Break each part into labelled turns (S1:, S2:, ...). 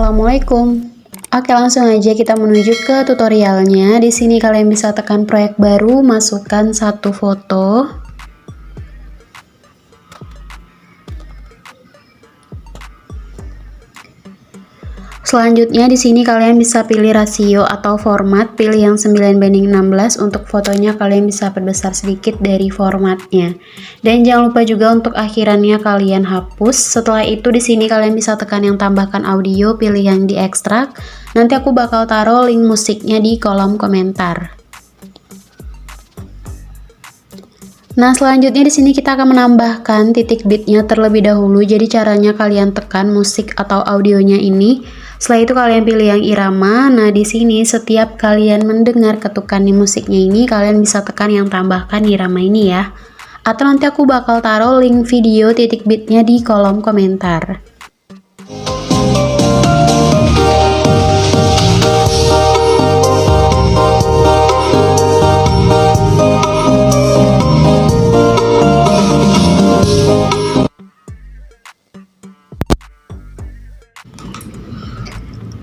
S1: Assalamualaikum. Oke, langsung aja kita menuju ke tutorialnya. Di sini kalian bisa tekan proyek baru, masukkan satu foto. Selanjutnya di sini kalian bisa pilih rasio atau format, pilih yang 9:16 untuk fotonya kalian bisa perbesar sedikit dari formatnya. Dan jangan lupa juga untuk akhirannya kalian hapus. Setelah itu di sini kalian bisa tekan yang tambahkan audio, pilih yang diekstrak. Nanti aku bakal taruh link musiknya di kolom komentar. Nah, selanjutnya di sini kita akan menambahkan titik beatnya terlebih dahulu. Jadi caranya kalian tekan musik atau audionya ini. Setelah itu kalian pilih yang irama. Nah, di sini setiap kalian mendengar ketukan di musiknya ini, kalian bisa tekan yang tambahkan irama ini ya. Atau nanti aku bakal taruh link video titik beatnya di kolom komentar.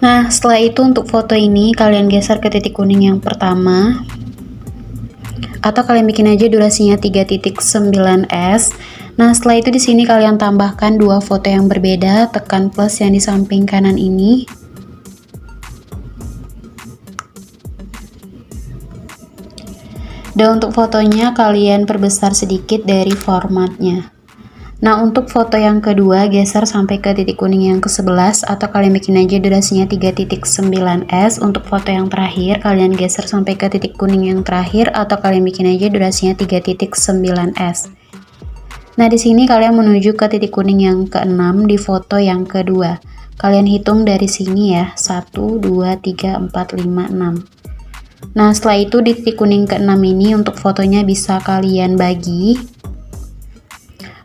S1: Nah, setelah itu untuk foto ini kalian geser ke titik kuning yang pertama. Atau kalian bikin aja durasinya 3.9s. Nah, setelah itu di sini kalian tambahkan dua foto yang berbeda, tekan plus yang di samping kanan ini. Dan untuk fotonya kalian perbesar sedikit dari formatnya. Nah, untuk foto yang kedua geser sampai ke titik kuning yang ke-11 atau kalian bikin aja durasinya 3.9s. Untuk foto yang terakhir kalian geser sampai ke titik kuning yang terakhir atau kalian bikin aja durasinya 3.9s. Nah, di sini kalian menuju ke titik kuning yang ke-6 di foto yang kedua. Kalian hitung dari sini ya, 1 2 3 4 5 6. Nah, setelah itu di titik kuning ke-6 ini untuk fotonya bisa kalian bagi.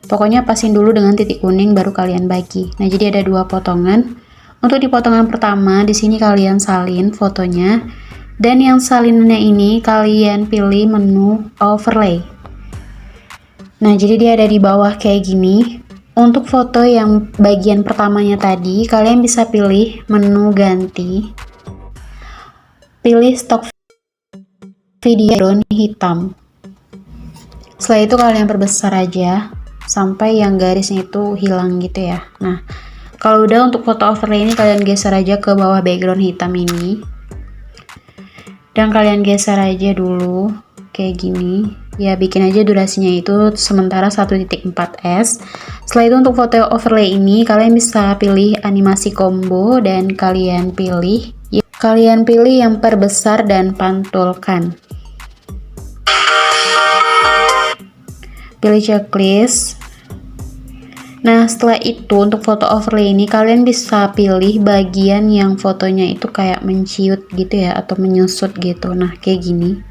S1: Pokoknya pasin dulu dengan titik kuning baru kalian bagi. Nah, jadi ada dua potongan. Untuk di potongan pertama di sini kalian salin fotonya, dan yang salinannya ini kalian pilih menu overlay. Nah, jadi dia ada di bawah kayak gini. Untuk foto yang bagian pertamanya tadi kalian bisa pilih menu ganti. Pilih stock video background hitam. Setelah itu kalian perbesar aja sampai yang garisnya itu hilang gitu ya. Nah, kalau udah untuk foto overlay ini kalian geser aja ke bawah background hitam ini. Dan kalian geser aja dulu kayak gini. Ya, bikin aja durasinya itu sementara 1.4s. Setelah itu untuk foto overlay ini kalian bisa pilih animasi combo dan kalian pilih yang perbesar dan pantulkan. Pilih checklist. Nah, setelah itu untuk foto overlay ini kalian bisa pilih bagian yang fotonya itu kayak menciut gitu ya, atau menyusut gitu. Nah, kayak gini.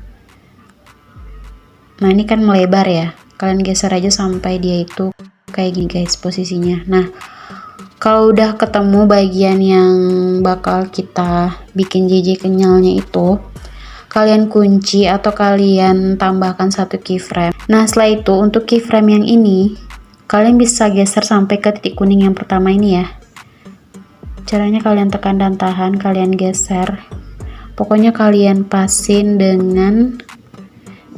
S1: Nah, ini kan melebar ya. Kalian geser aja sampai dia itu kayak gini guys posisinya. Nah, kalau udah ketemu bagian yang bakal kita bikin JJ kenyalnya itu, kalian kunci atau kalian tambahkan satu keyframe. Nah, setelah itu untuk keyframe yang ini kalian bisa geser sampai ke titik kuning yang pertama ini ya. Caranya kalian tekan dan tahan, kalian geser. Pokoknya kalian pasin dengan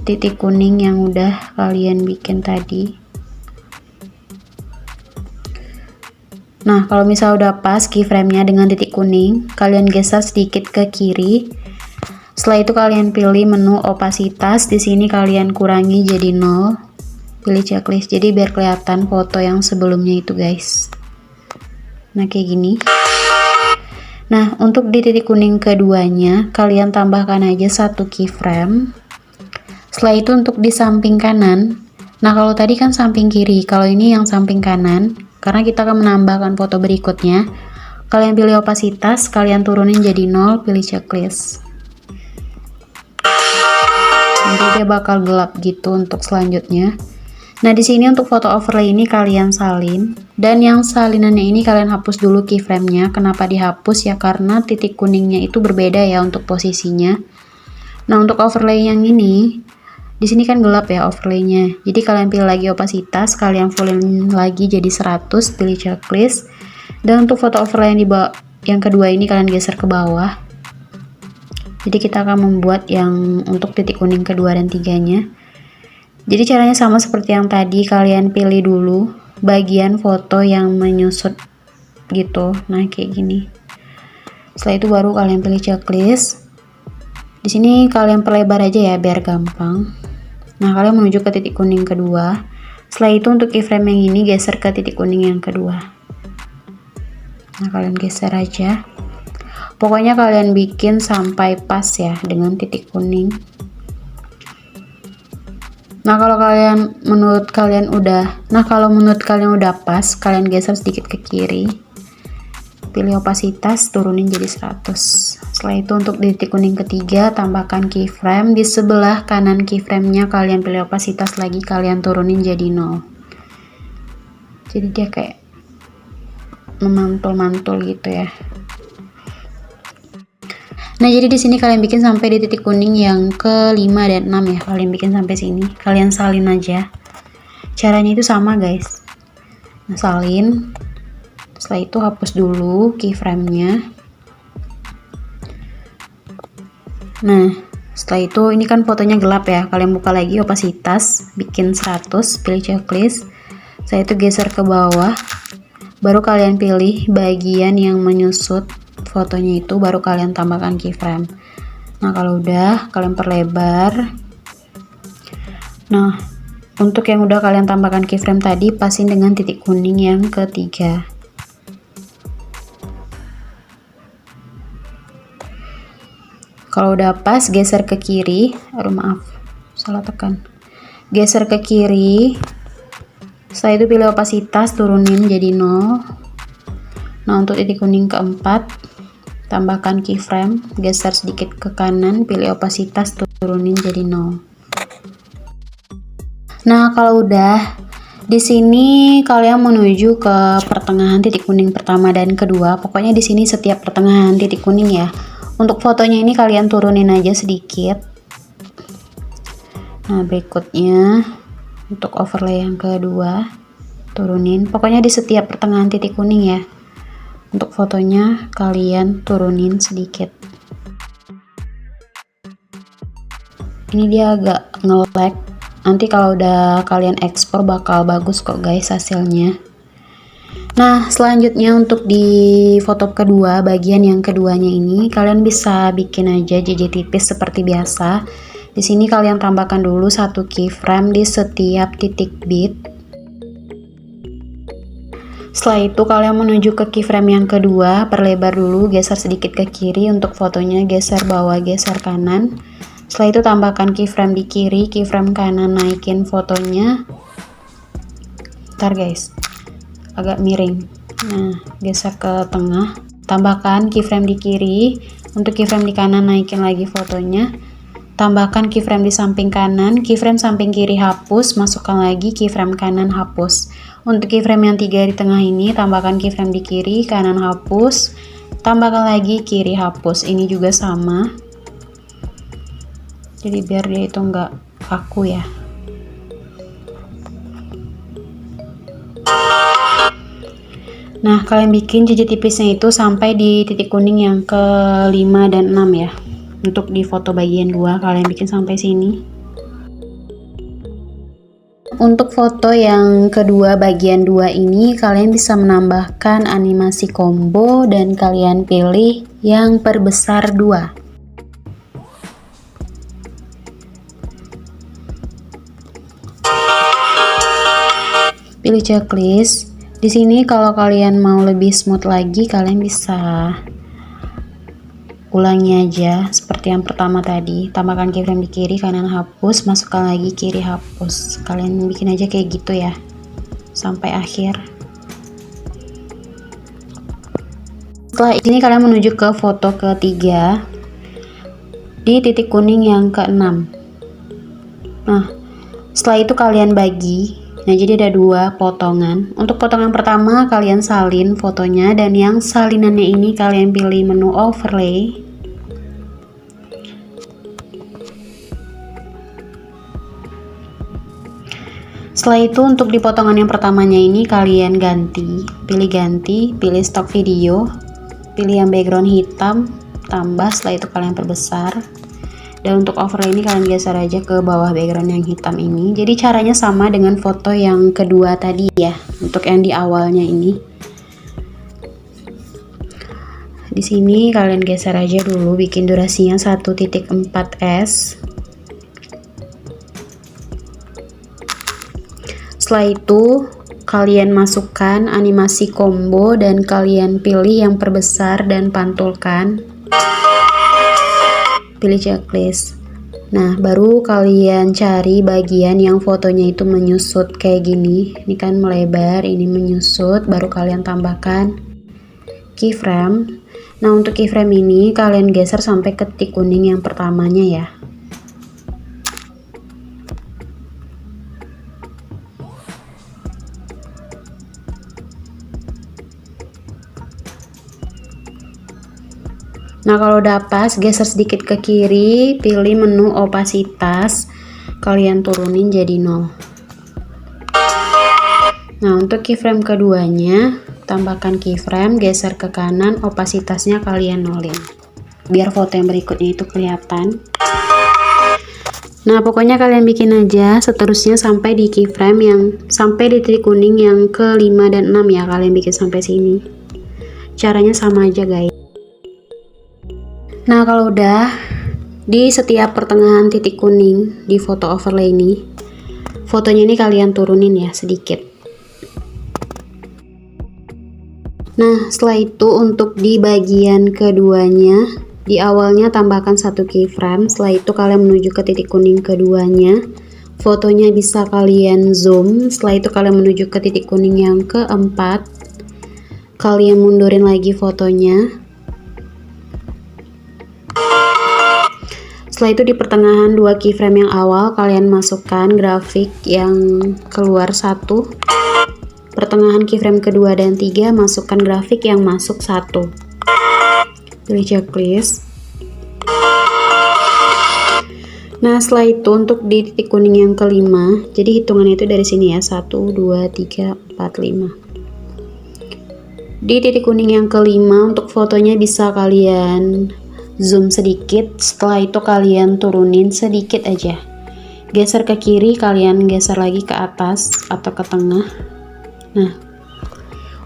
S1: titik kuning yang udah kalian bikin tadi. Nah, kalau misal udah pas keyframe-nya dengan titik kuning, kalian geser sedikit ke kiri. Setelah itu kalian pilih menu opasitas. Di sini kalian kurangi jadi 0. Pilih checklist. Jadi biar kelihatan foto yang sebelumnya itu, guys. Nah, kayak gini. Nah, untuk di titik kuning keduanya, kalian tambahkan aja satu keyframe. Setelah itu untuk di samping kanan. Nah, kalau tadi kan samping kiri, kalau ini yang samping kanan. Karena kita akan menambahkan foto berikutnya. Kalian pilih opasitas, kalian turunin jadi 0, pilih checklist. Nanti dia bakal gelap gitu untuk selanjutnya. Nah, di sini untuk foto overlay ini kalian salin, dan yang salinannya ini kalian hapus dulu keyframe-nya. Kenapa dihapus ya? Karena titik kuningnya itu berbeda ya untuk posisinya. Nah, untuk overlay yang ini, di sini kan gelap ya overlay-nya. Jadi kalian pilih lagi opasitas, kalian fullin lagi jadi 100, pilih checklist. Dan untuk foto overlay yang kedua ini kalian geser ke bawah. Jadi kita akan membuat yang untuk titik kuning kedua dan tiganya. Jadi caranya sama seperti yang tadi, kalian pilih dulu bagian foto yang menyusut gitu. Nah, kayak gini. Setelah itu baru kalian pilih checklist. Di sini kalian perlebar aja ya biar gampang. Nah, kalian menuju ke titik kuning kedua. Setelah itu untuk keyframe yang ini geser ke titik kuning yang kedua. Nah, kalian geser aja. Pokoknya kalian bikin sampai pas ya dengan titik kuning. Nah, kalau menurut kalian udah pas, kalian geser sedikit ke kiri. Pilih opasitas, turunin jadi 100. Setelah itu untuk di titik kuning ketiga, tambahkan keyframe. Di sebelah kanan keyframe-nya kalian pilih opasitas lagi, kalian turunin jadi 0. Jadi dia kayak memantul-mantul gitu ya. Nah, jadi di sini kalian bikin sampai di titik kuning yang ke-5 dan 6 ya. Kalian bikin sampai sini, kalian salin aja. Caranya itu sama, guys. Nah, salin. Setelah itu hapus dulu keyframe-nya. Nah, setelah itu ini kan fotonya gelap ya. Kalian buka lagi opasitas, bikin 100, pilih checklist. Setelah itu geser ke bawah. Baru kalian pilih bagian yang menyusut fotonya itu, baru kalian tambahkan keyframe. Nah, kalau udah kalian perlebar. Nah, untuk yang udah kalian tambahkan keyframe tadi, pasin dengan titik kuning yang ketiga. Kalau udah pas, geser ke kiri. Aduh, maaf, salah tekan. Geser ke kiri. Setelah itu pilih opasitas, turunin jadi 0. Nah, untuk titik kuning keempat, tambahkan keyframe, geser sedikit ke kanan, pilih opasitas, turunin jadi 0. Nah, kalau udah di sini kalian menuju ke pertengahan titik kuning pertama dan kedua. Pokoknya di sini setiap pertengahan titik kuning ya. Untuk fotonya ini kalian turunin aja sedikit. Nah, berikutnya untuk overlay yang kedua, turunin. Pokoknya di setiap pertengahan titik kuning ya. Untuk fotonya kalian turunin sedikit. Ini dia agak nge-lag. Nanti kalau udah kalian ekspor bakal bagus kok guys hasilnya. Nah, selanjutnya untuk di foto kedua, bagian yang keduanya ini kalian bisa bikin aja JJ tipis seperti biasa. Di sini kalian tambahkan dulu satu keyframe di setiap titik bit. Setelah itu kalian menuju ke keyframe yang kedua, perlebar dulu, geser sedikit ke kiri untuk fotonya, geser bawah, geser kanan. Setelah itu tambahkan keyframe di kiri, keyframe kanan, naikin fotonya. Ntar guys, agak miring. Nah, geser ke tengah, tambahkan keyframe di kiri. Untuk keyframe di kanan, naikin lagi fotonya. Tambahkan keyframe di samping kanan, keyframe samping kiri hapus, masukkan lagi keyframe kanan hapus. Untuk keyframe yang 3 di tengah ini, tambahkan keyframe di kiri, kanan hapus, tambahkan lagi kiri hapus. Ini juga sama. Jadi biar dia itu nggak kaku ya. Nah, kalian bikin JJ tipisnya itu sampai di titik kuning yang ke-5 dan 6 ya. Untuk di foto bagian 2 kalian bikin sampai sini. Untuk foto yang kedua bagian 2 ini kalian bisa menambahkan animasi combo dan kalian pilih yang perbesar 2. Pilih checklist. Di sini kalau kalian mau lebih smooth lagi, kalian bisa ulangi aja seperti yang pertama tadi. Tambahkan keyframe di kiri, kanan hapus, masukkan lagi kiri hapus. Kalian bikin aja kayak gitu ya sampai akhir. Setelah ini kalian menuju ke foto ketiga di titik kuning yang ke-6. Nah, setelah itu kalian bagi. Nah, jadi ada 2 potongan. Untuk potongan pertama kalian salin fotonya, dan yang salinannya ini kalian pilih menu overlay. Setelah itu untuk di potongan yang pertamanya ini kalian ganti, pilih stock video. pilih yang background hitam, tambah, setelah itu kalian perbesar. Dan untuk overlay ini kalian geser aja ke bawah background yang hitam ini. Jadi caranya sama dengan foto yang kedua tadi ya, untuk yang di awalnya ini. Di sini kalian geser aja dulu, bikin durasinya 1.4s. Setelah itu kalian masukkan animasi combo dan kalian pilih yang perbesar dan pantulkan. Pilih checklist. Nah, baru kalian cari bagian yang fotonya itu menyusut kayak gini. Ini kan melebar, ini menyusut, baru kalian tambahkan keyframe. Nah, untuk keyframe ini kalian geser sampai ke titik kuning yang pertamanya ya. Nah, kalau udah pas, geser sedikit ke kiri, pilih menu opasitas, kalian turunin jadi 0. Nah, untuk keyframe keduanya, tambahkan keyframe, geser ke kanan, opasitasnya kalian nolin, biar foto yang berikutnya itu kelihatan. Nah, pokoknya kalian bikin aja seterusnya sampai di keyframe yang sampai di titik kuning yang ke-5 dan 6 ya, kalian bikin sampai sini. Caranya sama aja guys. Nah, kalau udah di setiap pertengahan titik kuning di foto overlay ini, fotonya ini kalian turunin ya sedikit. Nah, setelah itu untuk di bagian keduanya, di awalnya tambahkan 1 keyframe, setelah itu kalian menuju ke titik kuning keduanya, fotonya bisa kalian zoom, setelah itu kalian menuju ke titik kuning yang keempat, kalian mundurin lagi fotonya. Setelah itu di pertengahan 2 keyframe yang awal kalian masukkan grafik yang keluar 1. Pertengahan keyframe kedua dan 3 masukkan grafik yang masuk 1. Pilih checklist. Nah, setelah itu untuk di titik kuning yang ke-5, jadi hitungannya itu dari sini ya, 1, 2, 3, 4, 5. Di titik kuning yang ke-5 untuk fotonya bisa kalian zoom sedikit, setelah itu kalian turunin sedikit aja, geser ke kiri, kalian geser lagi ke atas atau ke tengah. Nah,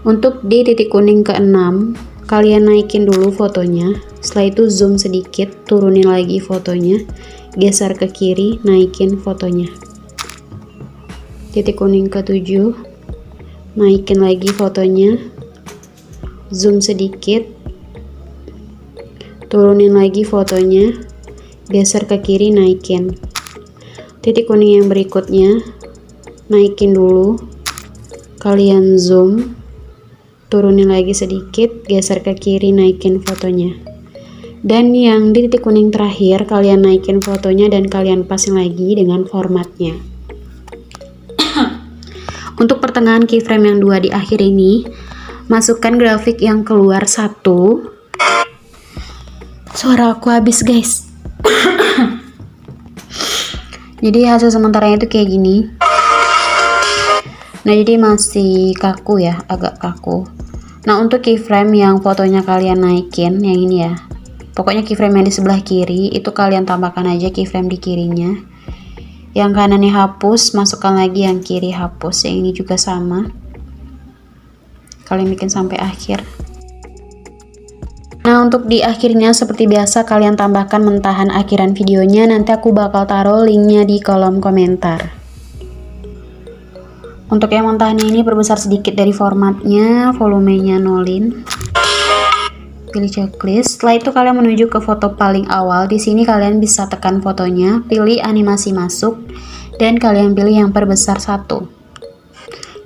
S1: untuk di titik kuning ke-6 kalian naikin dulu fotonya, setelah itu zoom sedikit, turunin lagi fotonya, geser ke kiri, naikin fotonya. Titik kuning ke-7 naikin lagi fotonya, zoom sedikit, turunin lagi fotonya, geser ke kiri, naikin. Titik kuning yang berikutnya naikin dulu, kalian zoom, turunin lagi sedikit, geser ke kiri, naikin fotonya. Dan yang di titik kuning terakhir kalian naikin fotonya dan kalian pasang lagi dengan formatnya. Untuk pertengahan keyframe yang 2 di akhir ini, masukkan grafik yang keluar 1. Suara aku habis guys. Jadi hasil sementaranya itu kayak gini. Nah, jadi masih kaku ya, agak kaku. Nah, untuk keyframe yang fotonya kalian naikin, yang ini ya, pokoknya keyframe yang di sebelah kiri itu kalian tambahkan aja keyframe di kirinya. Yang kanannya hapus, masukkan lagi yang kiri hapus. Yang ini juga sama, kalian bikin sampai akhir. Nah, untuk di akhirnya seperti biasa kalian tambahkan mentahan akhiran videonya, nanti aku bakal taruh linknya di kolom komentar. Untuk yang mentahannya ini perbesar sedikit dari formatnya, volumenya nolin. Pilih checklist. Setelah itu kalian menuju ke foto paling awal. Di sini kalian bisa tekan fotonya, pilih animasi masuk, dan kalian pilih yang perbesar 1.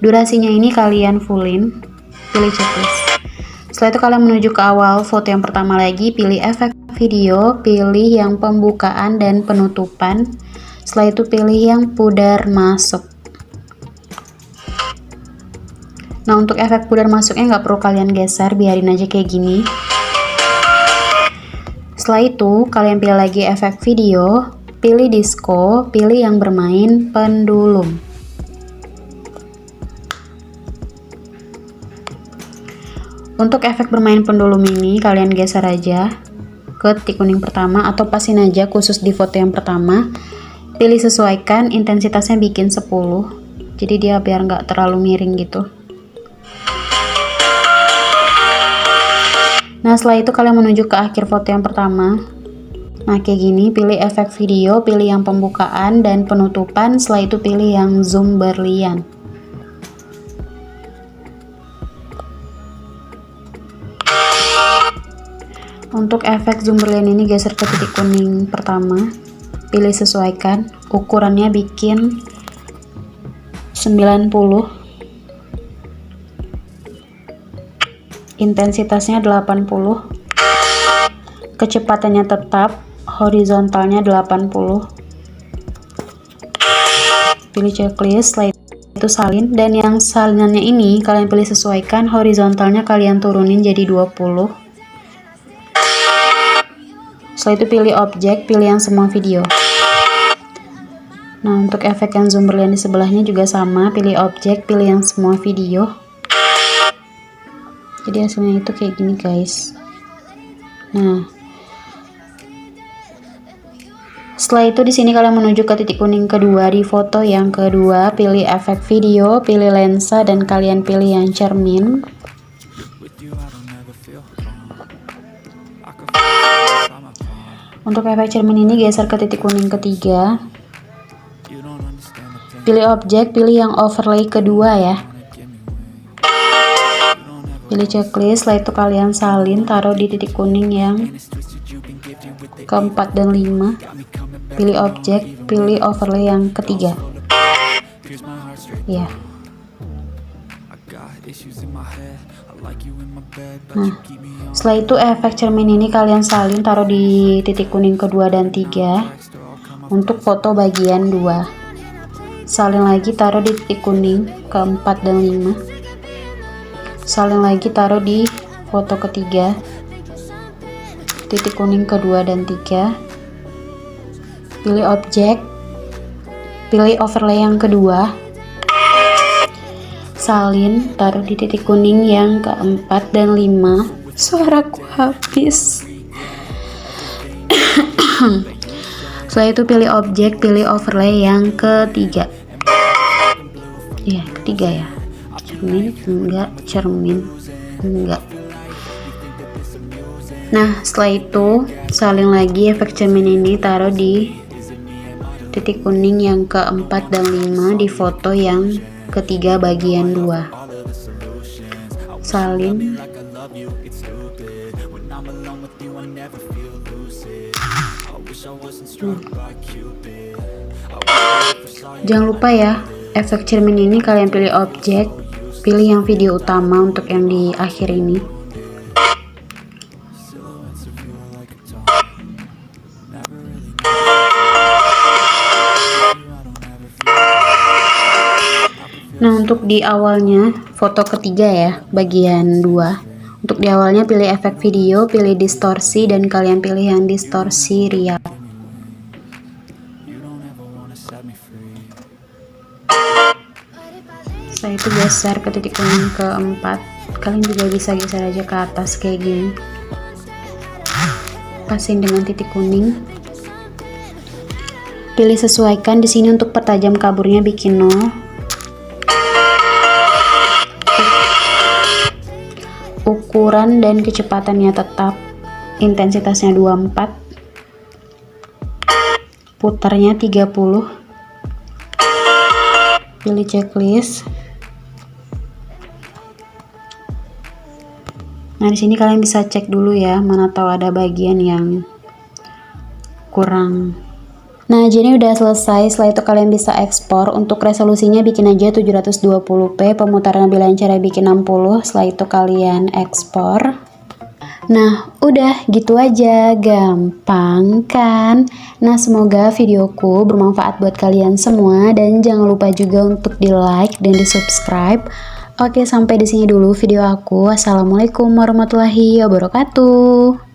S1: Durasinya ini kalian fullin, pilih checklist. Setelah itu kalian menuju ke awal foto yang pertama lagi, pilih efek video, pilih yang pembukaan dan penutupan. Setelah itu pilih yang pudar masuk. Nah, untuk efek pudar masuknya nggak perlu kalian geser, biarin aja kayak gini. Setelah itu kalian pilih lagi efek video, pilih disco, pilih yang bermain pendulum. Untuk efek bermain pendulum ini kalian geser aja ke titik kuning pertama atau pasin aja khusus di foto yang pertama. Pilih sesuaikan, intensitasnya bikin 10, jadi dia biar nggak terlalu miring gitu. Nah setelah itu kalian menuju ke akhir foto yang pertama. Nah kayak gini, pilih efek video, pilih yang pembukaan dan penutupan, setelah itu pilih yang zoom berlian. Untuk efek zoom berlian ini geser ke titik kuning pertama, pilih sesuaikan, ukurannya bikin 90, intensitasnya 80, kecepatannya tetap, horizontalnya 80. Pilih checklist, setelah itu salin, dan yang salinannya ini kalian pilih sesuaikan, horizontalnya kalian turunin jadi 20. Setelah itu pilih objek, pilih yang semua video. Nah untuk efek yang zoom berlian di sebelahnya juga sama, pilih objek, pilih yang semua video. Jadi hasilnya itu kayak gini guys. Nah setelah itu di sini kalian menuju ke titik kuning kedua di foto yang kedua, pilih efek video, pilih lensa, dan kalian pilih yang cermin. Untuk efek cermin ini geser ke titik kuning ketiga, pilih objek, pilih yang overlay kedua ya, pilih checklist, setelah itu kalian salin, taruh di titik kuning yang keempat dan 5, pilih objek, pilih overlay yang ketiga ya. Nah setelah itu efek cermin ini kalian salin, taruh di titik kuning kedua dan 3 untuk foto bagian 2. Salin lagi, taruh di titik kuning keempat dan 5. Salin lagi, taruh di foto ketiga, titik kuning kedua dan 3. Pilih objek, pilih overlay yang kedua, salin, taruh di titik kuning yang keempat dan 5. Suaraku habis. Setelah itu pilih objek, pilih overlay yang ketiga. Ya, ketiga ya. Cermin enggak, cermin enggak. Nah, setelah itu salin lagi efek cermin ini, taruh di titik kuning yang keempat dan 5 di foto yang ketiga bagian 2. Salin. Jangan lupa ya, efek cermin ini kalian pilih objek, pilih yang video utama untuk yang di akhir ini. Nah untuk di awalnya foto ketiga ya, bagian 2. Untuk di awalnya pilih efek video, pilih distorsi, dan kalian pilih yang distorsi real. Setelah itu geser ke titik kuning keempat. Kalian juga bisa geser aja ke atas kayak gini. Pasin dengan titik kuning. Pilih sesuaikan, di sini untuk pertajam kaburnya bikin 0. Ukuran dan kecepatannya tetap, intensitasnya 24, putarnya 30. Pilih checklist. Nah di sini kalian bisa cek dulu ya, mana tahu ada bagian yang kurang. Nah jadi udah selesai. Setelah itu kalian bisa ekspor. Untuk resolusinya bikin aja 720p, pemutaran bila cara bikin 60. Setelah itu kalian ekspor. Nah udah gitu aja, gampang kan? Nah semoga videoku bermanfaat buat kalian semua, dan jangan lupa juga untuk di like dan di subscribe. Oke, sampai di sini dulu video aku. Wassalamualaikum warahmatullahi wabarakatuh.